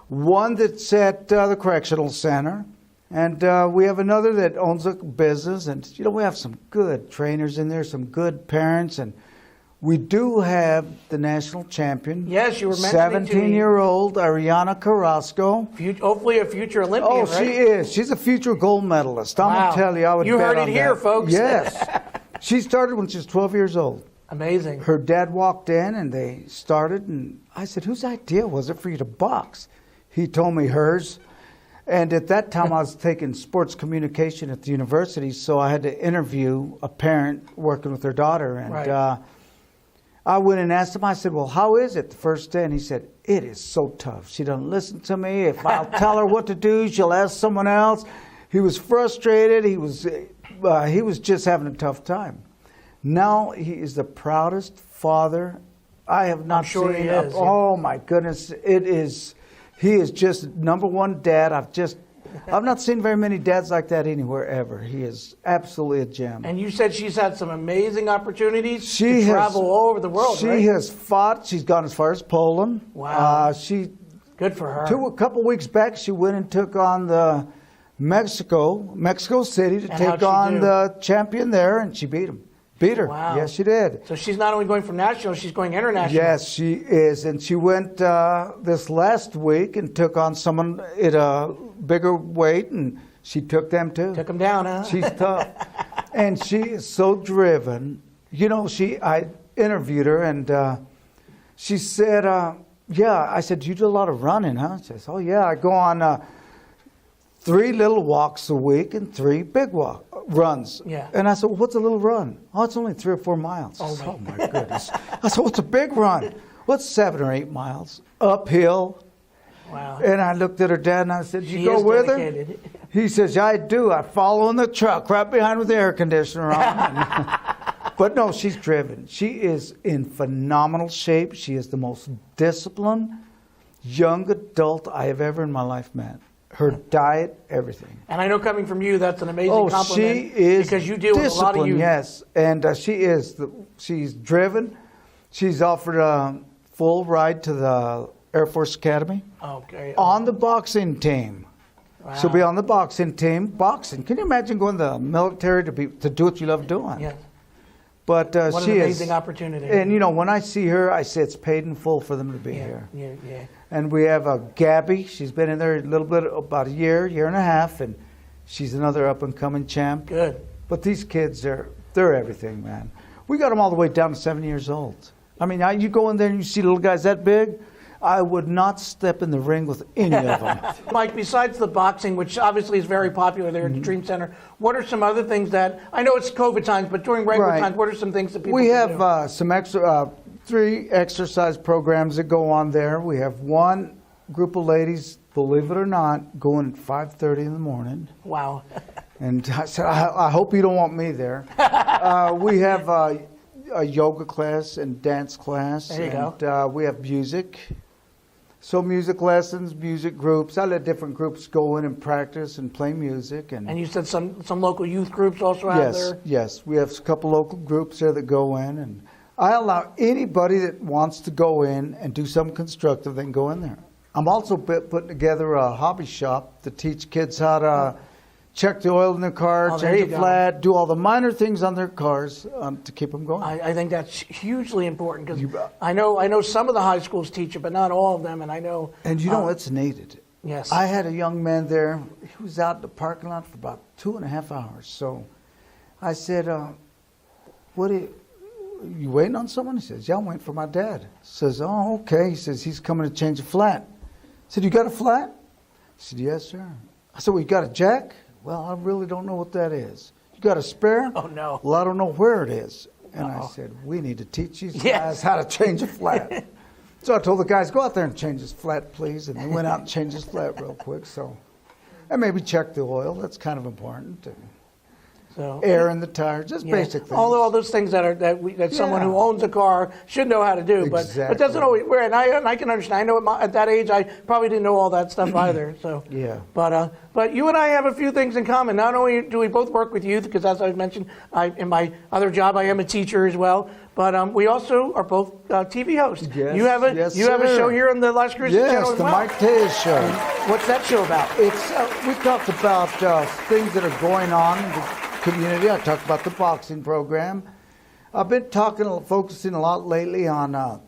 One that's at the Correctional Center. And we have another that owns a business. And, we have some good trainers in there, some good parents. And we do have the national champion. Yes, you were mentioning to me. 17-year-old Ariana Carrasco. Hopefully a future Olympian, Oh, right? she is. She's a future gold medalist. I'm Wow. going to tell you, I would You bet heard on it here, that. folks. Yes. She started when she was 12 years old. Amazing. Her dad walked in and they started, and I said, whose idea was it for you to box? He told me hers. And at that time, I was taking sports communication at the university, so I had to interview a parent working with their daughter. And Right. I went and asked him, I said, well, how is it the first day? And he said, it is so tough. She doesn't listen to me. If I'll tell her what to do, she'll ask someone else. He was frustrated. He was just having a tough time. Now he is the proudest father I have not sure seen. he is, yeah. Oh, my goodness. He is just number one dad. I've not seen very many dads like that anywhere ever. He is absolutely a gem. And you said she's had some amazing opportunities She to has travel all over the world, She right? has fought. She's gone as far as Poland. Wow. She Good for her. a couple weeks back, she went and took on the Mexico City to And how'd take she on do? the champion there, and she beat him. Beat her. Wow. Yes, she did. So she's not only going from national, she's going international. Yes, she is. And she went this last week and took on someone at a bigger weight, and she took them too. Took them down, huh? She's tough. And she is so driven. I interviewed her, and she said, I said, you do a lot of running, huh? She says, oh, yeah, I go on 3 little walks a week and 3 big runs. Yeah. And I said, well, what's a little run? Oh, it's only 3 or 4 miles. Oh my goodness. I said, what's a big run? What's 7 or 8 miles? Uphill. Wow. And I looked at her dad and I said, She you go is with dedicated. her? He says, yeah, I do. I follow in the truck right behind with the air conditioner on. But no, she's driven. She is in phenomenal shape. She is the most disciplined young adult I have ever in my life met. Her diet, everything. And I know coming from you, that's an amazing compliment. She is because you deal with a lot of youth. Yes, and she's driven. She's offered a full ride to the Air Force Academy. Okay. On the boxing team. Wow. She'll be on the boxing team. Boxing. Can you imagine going to the military to do what you love doing? Yes. But What she an is amazing opportunity. And you know, when I see her, I say it's paid in full for them to be here. Yeah. And we have Gabby. She's been in there a little bit, about a year and a half, and she's another up and coming champ. Good. But these kids, they're everything, man. We got them all the way down to 7 years old. I mean, you go in there and you see little guys that big, I would not step in the ring with any of them. Mike, besides the boxing, which obviously is very popular there at the Dream Center, what are some other things that, I know it's COVID times, but during regular times, what are some things that people We can do? have some extra, 3 exercise programs that go on there. We have one group of ladies, believe it or not, going at 5:30 in the morning. Wow. And I said, I hope you don't want me there. We have a yoga class and dance class. There you go. We have music. So music lessons, music groups. I let different groups go in and practice and play music. And you said some local youth groups also out there? Yes. We have a couple local groups there that go in. And I allow anybody that wants to go in and do something constructive, they can go in there. I'm also putting together a hobby shop to teach kids how to check the oil in their car, change the flat, do all the minor things on their cars to keep them going. I think that's hugely important because I know some of the high schools teach it, but not all of them. And I know. And you know it's needed. Yes. I had a young man there. He was out in the parking lot for about 2.5 hours. So I said, "What are you waiting on someone?" He says, "Yeah, I'm waiting for my dad." Says, "Oh, okay." He says, "He's coming to change a flat." I said, "You got a flat?" He said, "Yes, sir." I said, "Well, you got a jack?" "Well, I really don't know what that is." "You got a spare?" Oh, no. "Well, I don't know where it is." And I said, "We need to teach these guys how to change a flat." So I told the guys, "Go out there and change his flat, please." And they went out and changed his flat real quick. So, and maybe check the oil. That's kind of important. So, air in the tires, just basic things. All those things that someone who owns a car should know how to do, but doesn't always. And I can understand. I know at that age, I probably didn't know all that stuff either. So yeah. But you and I have a few things in common. Not only do we both work with youth, because as I mentioned, in my other job, I am a teacher as well. But we also are both TV hosts. Yes, you have a show here on the Las Cruces channel as the well. Mike Tejas Show. And what's that show about? It's we talked about things that are going on in the community. I talked about the boxing program. I've been focusing a lot lately on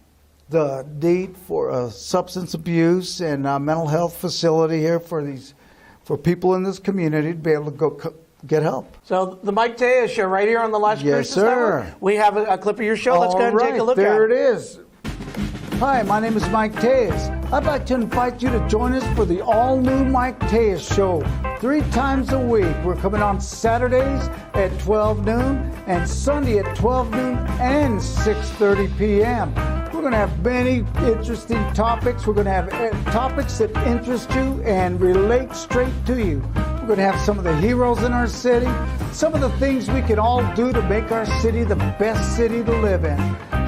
the need for a substance abuse and mental health facility here for people in this community to be able to go get help. So the Mike Tejas Show right here on the Las Cruces Network. We have a clip of your show. Let's go ahead and take a look at it. There it is. Hi, my name is Mike Tejas. I'd like to invite you to join us for the all-new Mike Tejas Show. 3 times a week. We're coming on Saturdays at 12 noon and Sunday at 12 noon and 6:30 p.m. We're going to have many interesting topics. We're going to have topics that interest you and relate straight to you. We're going to have some of the heroes in our city, some of the things we can all do to make our city the best city to live in.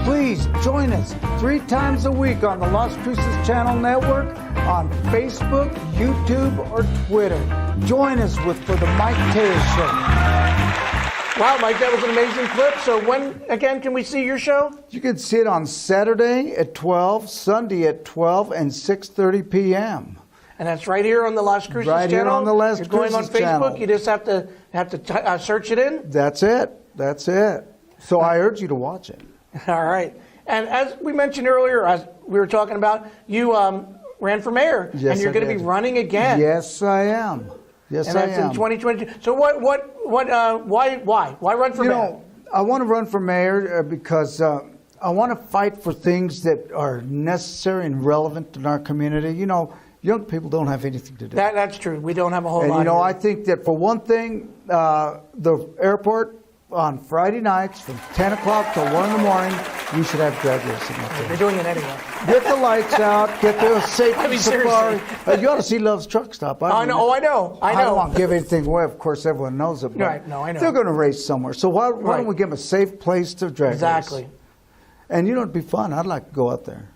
Please join us 3 times a week on the Las Cruces Channel Network, on Facebook, YouTube, or Twitter. Join us for the Mike Tejas Show. Wow, Mike, that was an amazing clip. So when, again, can we see your show? You can see it on Saturday at 12, Sunday at 12, and 6:30 p.m. And that's right here on the Las Cruces right channel? Right here on the Las You're Cruces going on Facebook, channel. you just have to search it in? That's it. So I urge you to watch it. All right. And as we mentioned earlier, as we were talking about, you ran for mayor, yes, and you're going to be running again. Yes, I am. Yes, and that's in 2022. So why run for mayor? I want to run for mayor because I want to fight for things that are necessary and relevant in our community. You know, young people don't have anything to do. That's true. We don't have a whole lot. And you know, here. I think that for one thing, the airport on Friday nights from 10 o'clock till 1 in the morning, we should have drag racing up there. They're doing it anyway. Get the lights out, get the safety safari. You ought to see Love's Truck Stop. I know. I don't want to give anything away. Of course, everyone knows it. But right. No, I know. They're going to race somewhere. So why don't we give them a safe place to drag race? Exactly. And you know, it'd be fun. I'd like to go out there.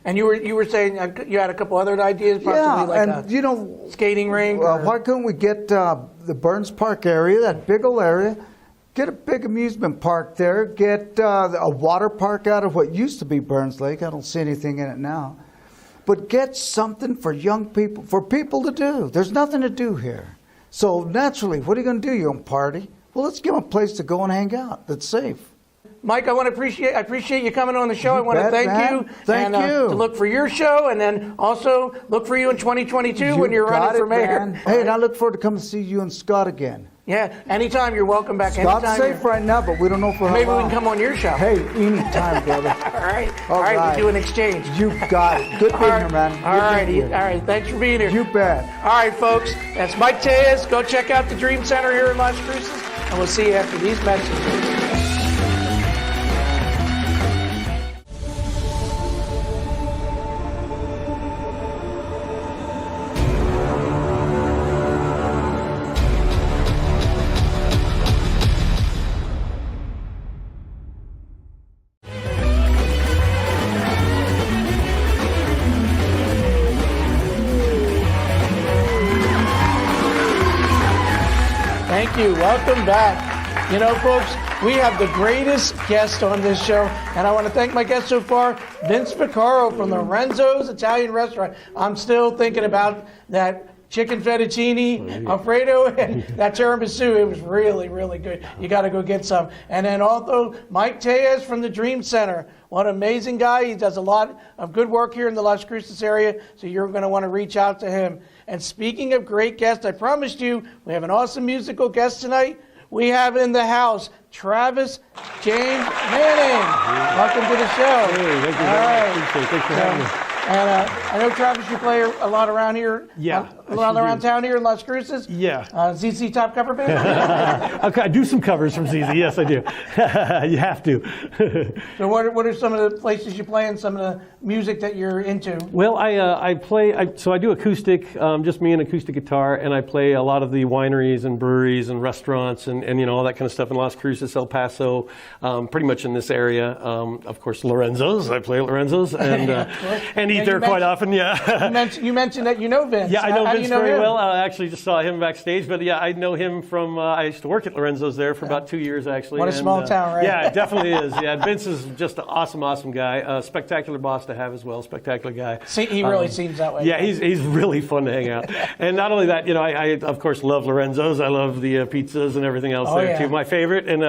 And you were saying you had a couple other ideas, possibly skating rink. Why couldn't we get the Burns Park area, that big old area? Get a big amusement park there. Get a water park out of what used to be Burns Lake. I don't see anything in it now. But get something for young people, for people to do. There's nothing to do here. So naturally, what are you going to do? You're going to party? Well, let's give them a place to go and hang out that's safe. Mike, I appreciate you coming on the show. I want to thank you. Thank you. To look for your show, and then also look for you in 2022 when you're running for mayor. Man. Hey, and I look forward to coming to see you and Scott again. Yeah, anytime. You're welcome back. Scott's anytime. safe right now, but we don't know for how Maybe long. we can come on your show. Hey, anytime, brother. All right. We do an exchange. You got it. Good being here, man. All right. Thanks for being here. You bet. All right, folks. That's Mike Tejas. Go check out the Dream Center here in Las Cruces, and we'll see you after these messages. Thank you. Welcome back. You know, folks, we have the greatest guest on this show, and I want to thank my guest so far, Vince Piccaro from Lorenzo's Italian Restaurant. I'm still thinking about that chicken fettuccine, Alfredo, and that tiramisu. It was really, really good. You got to go get some. And then also Mike Tejas from the Dream Center. What an amazing guy. He does a lot of good work here in the Las Cruces area, so you're going to want to reach out to him. And speaking of great guests, I promised you we have an awesome musical guest tonight. We have in the house Travis James Manning. Welcome to the show. Hey, thank you. All right. Appreciate it. Thanks for having me. And I know, Travis, you play a lot around here. Yeah, A lot around town here in Las Cruces. Yeah. ZZ Top cover band. I do some covers from ZZ. Yes, I do. You have to. So what are some of the places you play and some of the music that you're into? Well, I do acoustic, just me and acoustic guitar, and I play a lot of the wineries and breweries and restaurants and you know all that kind of stuff in Las Cruces, El Paso, pretty much in this area. Of course, Lorenzo's. I play at Lorenzo's and eat there quite often. Yeah. You mentioned that you know Vince. Yeah, I know Vince very him? well. I actually just saw him backstage, but yeah, I know him from. I used to work at Lorenzo's there for about 2 years actually. What a small town, right? Yeah, it definitely is. Yeah, Vince is just an awesome guy. Spectacular boss to have as well. Spectacular guy. He really seems that way. Yeah, he's really fun to hang out. And not only that, you know, I of course love Lorenzo's. I love the pizzas and everything else there too. My favorite and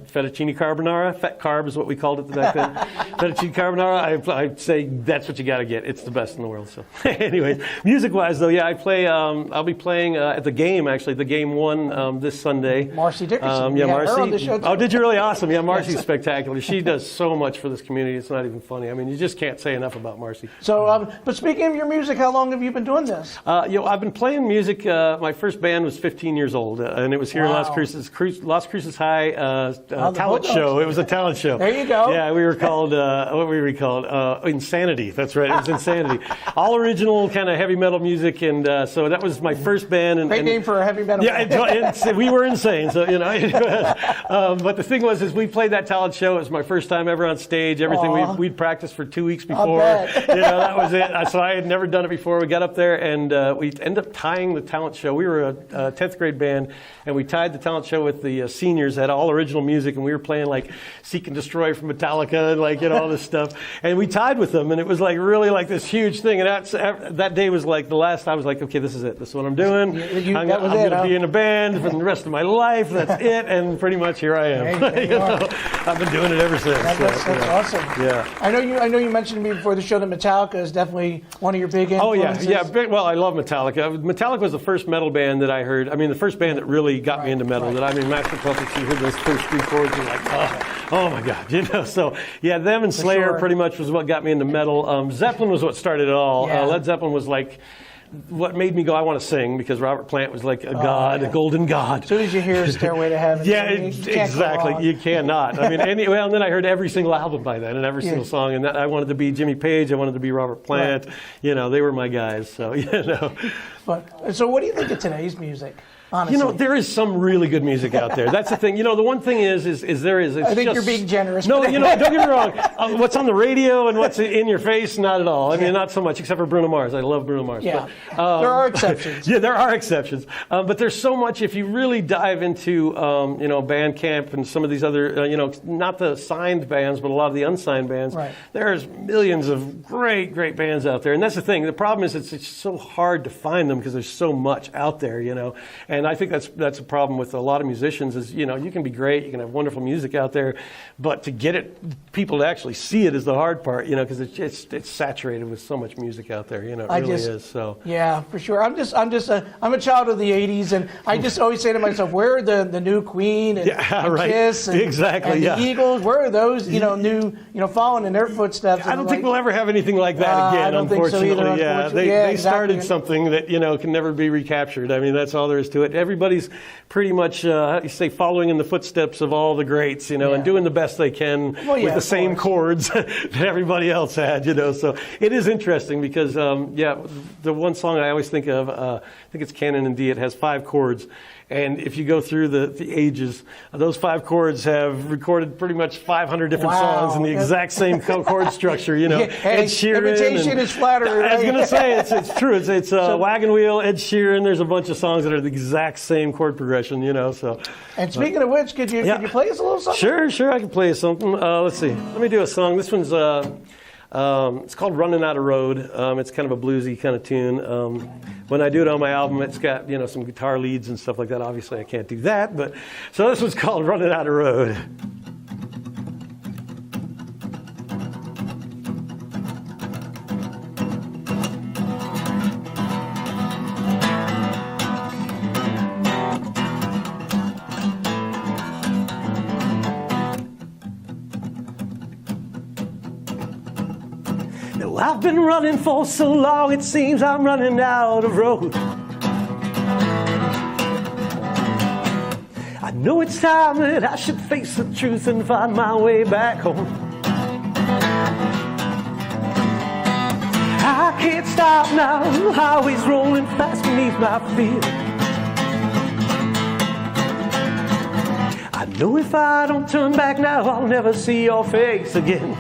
fettuccine carbonara. Fat carb is what we called it back then. Fettuccine carbonara. I'd say that's what you got to get. It's the best in the world. So, anyways, music-wise though, yeah, I play. I'll be playing at the game actually. The game 1 this Sunday. Marcy Dickerson. Yeah, Marcy. Her on the show too. Oh, did you really? Awesome. Yeah, Marcy's spectacular. She does so much for this community. It's not even funny. I mean, you just can't say enough about Marcy. So, but speaking of your music, how long have you been doing this? You know, I've been playing music. My first band was 15 years old, and it was here in Las Cruces High talent show. It was a talent show. There you go. Yeah, we were called what were we called? Insanity. That's right. It was Insanity. All original kind of heavy metal music, and so that was my first band. Great name for a heavy metal. Yeah, we were insane. So you know, but the thing was, is we played that talent show. It was my first time ever on stage. Everything we'd practiced for 2 weeks before. You know, that was it. So I had never done it before. We got up there and we ended up tying the talent show. We were a 10th grade band, and we tied the talent show with the seniors. Had all original music, and we were playing like "Seek and Destroy" from Metallica and like all this stuff. And we tied with them, and it was like really like this huge thing. And that day was like the last. I was like, okay, this is it. This is what I'm doing. I'm going to be in a band for the rest of my life. That's it. And pretty much here I am. You know, I've been doing it ever since. That's awesome. Yeah. I know you mentioned to me before the show that Metallica is definitely one of your big influences. Oh yeah. Well, I love Metallica. Metallica was the first metal band that I heard. I mean, the first band that really got me into metal. That I mean, Master Puppets. You heard those first 3 chords, you're like, oh my God, you know. So yeah, them and Slayer pretty much was what got me into metal. Zeppelin was what started it all. Yeah. Led Zeppelin was like what made me go, I want to sing, because Robert Plant was like a god, a golden god. As soon as you hear Stairway to Heaven, exactly. You cannot. I mean, and then I heard every single album by then and every single song, and I wanted to be Jimmy Page. I wanted to be Robert Plant. Right. You know, they were my guys. So you know. So what do you think of today's music? Honestly. You know, there is some really good music out there. That's the thing. You know, the one thing is there is. I think you're being generous. No, you know, don't get me wrong. What's on the radio and what's in your face, not at all. I mean, not so much, except for Bruno Mars. I love Bruno Mars. Yeah, but, there are exceptions. Yeah, there are exceptions. But there's so much, if you really dive into, you know, Bandcamp and some of these other, you know, not the signed bands, but a lot of the unsigned bands. Right. There's millions of great bands out there. And that's the thing. The problem is it's so hard to find them because there's so much out there, you know. And And I think that's a problem with a lot of musicians is, you know, you can be great, you can have wonderful music out there, but to get people to actually see it is the hard part, you know, because it's saturated with so much music out there, you know, it really is. So yeah, for sure. I'm a child of the '80s, and I just always say to myself, where are the new Queen and, and Kiss and, and the Eagles? Where are those, you know, new, you know, following in their footsteps? I don't think we'll ever have anything like that again, I don't unfortunately. think so either, yeah, unfortunately. they started something that, you know, can never be recaptured. I mean, that's all there is to it. Everybody's pretty much, you say, following in the footsteps of all the greats, you know, and doing the best they can with the same chords that everybody else had, you know. So it is interesting because, the one song I always think of, I think it's Canon in D. It has 5 chords. And if you go through the ages, those 5 chords have recorded pretty much 500 different songs in the exact same chord structure, you know. Ed Sheeran. Imitation is flattery, right? I was going to say, it's true. It's Wagon Wheel, Ed Sheeran. There's a bunch of songs that are the exact same chord progression, you know. So. And speaking of which, could you play us a little something? Sure, I can play us something. Let's see. Let me do a song. This one's... it's called Running Out of Road. It's kind of a bluesy kind of tune. When I do it on my album, it's got, you know, some guitar leads and stuff like that. Obviously, I can't do that, but so this one's called Running Out of Road. I've been running for so long, it seems I'm running out of road. I know it's time that I should face the truth and find my way back home. I can't stop now, the highway's rolling fast beneath my feet. I know if I don't turn back now, I'll never see your face again.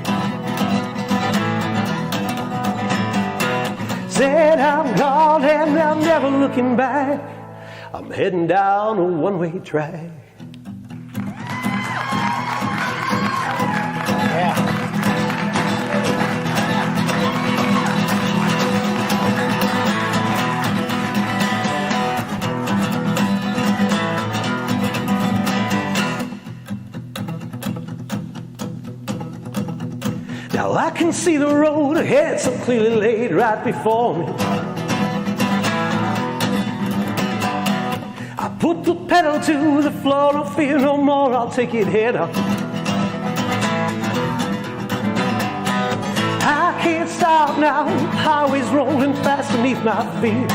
Said I'm gone and I'm never looking back. I'm heading down a one-way track. Now I can see the road ahead so clearly laid right before me. I put the pedal to the floor, no fear no more, I'll take it head on. I can't stop now, the highway's rolling fast beneath my feet.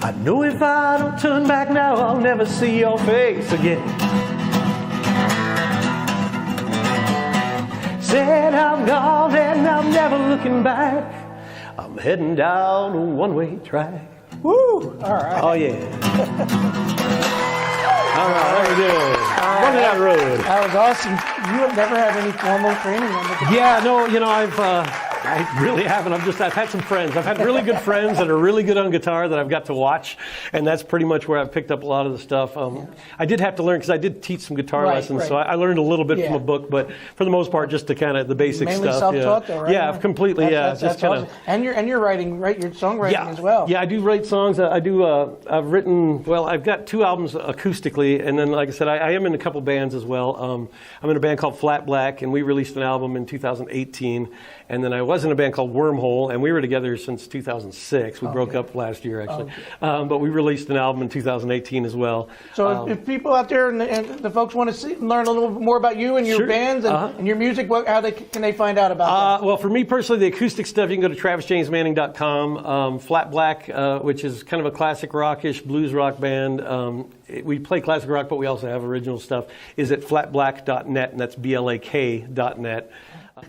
I know if I don't turn back now, I'll never see your face again. Said I'm gone and I'm never looking back. I'm heading down a one-way track. Woo! All right. Oh, yeah. All right, there we go. Running Out Road. That was awesome. You have never had any formal training on the guitar? Yeah, no, you know, I really haven't. I've had some friends. I've had really good friends that are really good on guitar that I've got to watch, and that's pretty much where I've picked up a lot of the stuff. I did have to learn because I did teach some guitar lessons, so I learned a little bit from a book, but for the most part, just the kind of the basic mainly stuff. Mainly self-taught, though, right? Yeah, completely. That's awesome. And you're writing, right? You're songwriting as well. Yeah, I do write songs. I've written. Well, I've got 2 albums acoustically, and then, like I said, I am in a couple bands as well. I'm in a band called Flat Black, and we released an album in 2018. And then I was in a band called Wormhole, and we were together since 2006. We broke up last year, actually. But we released an album in 2018 as well. So if people out there and the folks want to learn a little bit more about you and your bands and your music, can they find out about that? Well, for me personally, the acoustic stuff, you can go to travisjamesmanning.com. Flat Black, which is kind of a classic rockish blues rock band. We play classic rock, but we also have original stuff, is at flatblack.net, and that's BLAK.net.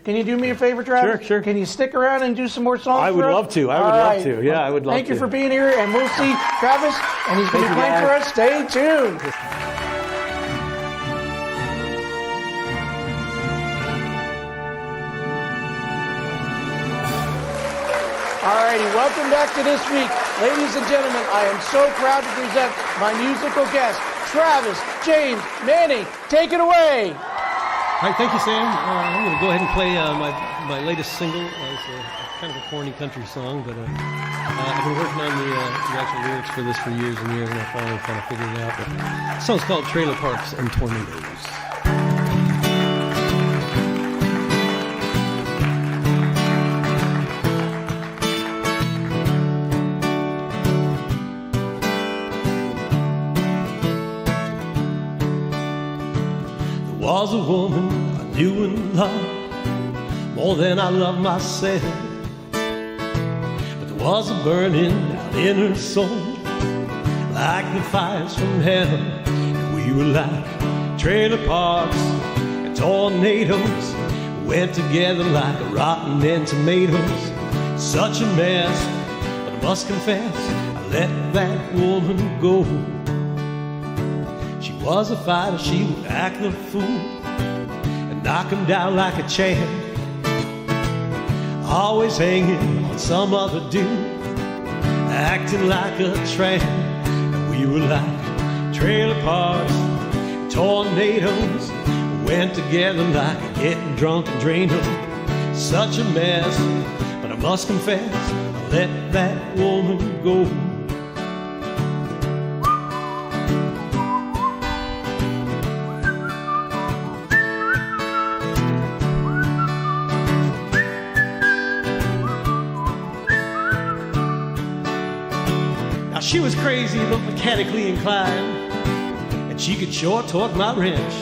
Can you do me a favor, Travis? Sure. Can you stick around and do some more songs I would for us? love to. I would love to. Yeah, I would love to. Thank you for being here, and we'll see Travis, and he's going to be playing for us. Stay tuned. Alrighty, welcome back to This Week. Ladies and gentlemen, I am so proud to present my musical guest, Travis James Manning. Take it away. All right, thank you, Sam. I'm going to go ahead and play my latest single. It's kind of a corny country song, but I've been working on the actual lyrics for this for years and years, and I finally kind of figured it out. But the song's called Trailer Parks and Tornadoes. Was a woman I knew and loved more than I loved myself, but there was a burning out in her soul like the fires from hell, and we were like trailer parks and tornadoes, went together like rotten end tomatoes. Such a mess, but I must confess I let that woman go. She was a fighter, she would act the fool and knock him down like a champ, always hanging on some other dude, acting like a tramp. And we were like trailer parks, tornadoes, went together like getting drunk and drained them. Such a mess, but I must confess I let that woman go. She was crazy but mechanically inclined, and she could sure torque my wrench.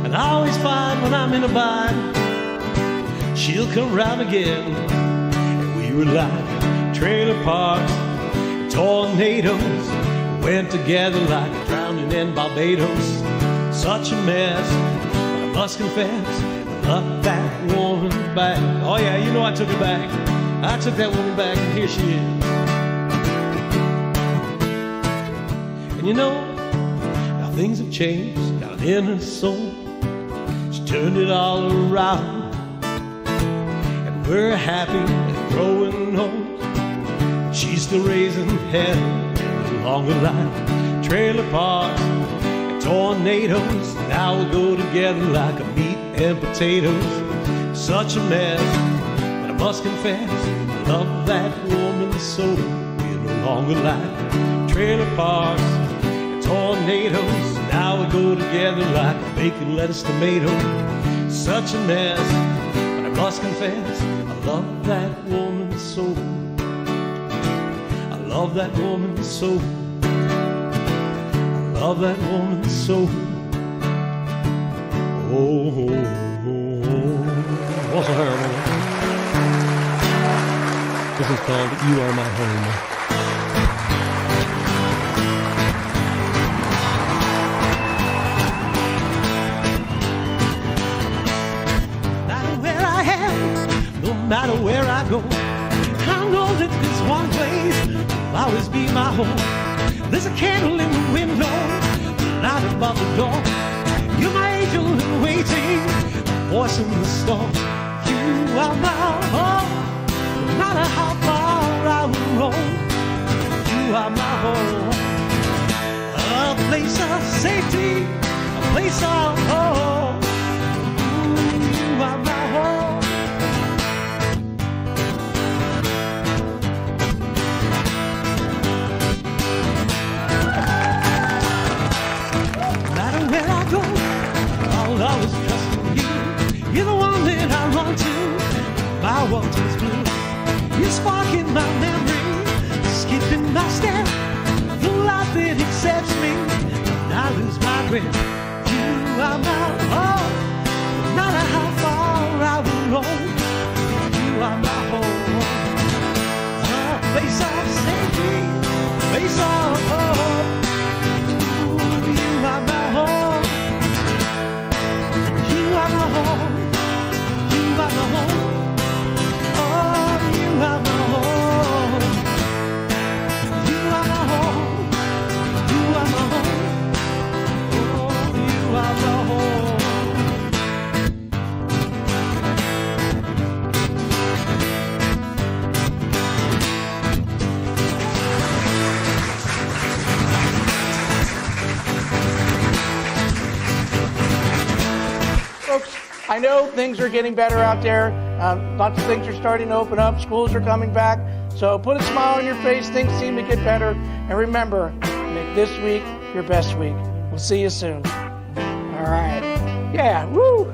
And I always find when I'm in a bind, she'll come round again. And we were like trailer parks, tornadoes, went together like drowning in Barbados. Such a mess, but I must confess I love that woman back. Oh yeah, you know I took her back. I took that woman back, and here she is. You know, now things have changed down in her soul. She turned it all around, and we're happy and growing old. She's still raising hell in a longer life. Trailer parks and tornadoes, now we go together like a meat and potatoes. Such a mess, but I must confess I love that woman so in a longer life. Trailer parks, tornadoes, now we go together like bacon, lettuce, tomato. Such a mess, but I must confess I love that woman so. I love that woman so. I love that woman so. Oh, oh, oh. What's her name? This is called You Are My Home. No matter where I go, I know that this one place will always be my home. There's a candle in the window, the light above the door. You're my angel in waiting, voice in the storm. You are my home, no matter how far I will roam. You are my home, a place of safety, a place of home. You are my home. I'll always trust in you. You're the one that I run to. My world is blue. You're sparking my memory, skipping my step. The life that accepts me when I lose my grip. You are my home, no matter how far I will roam. You are my home, a place of safety, a place of hope. You are my home. You are my home. You are my home. Oh, you are my home. You are my home. You are my home. Oh, you are my home. Folks, I know things are getting better out there. Lots of things are starting to open up. Schools are coming back. So put a smile on your face. Things seem to get better. And remember, make this week your best week. We'll see you soon. All right. Yeah. Woo.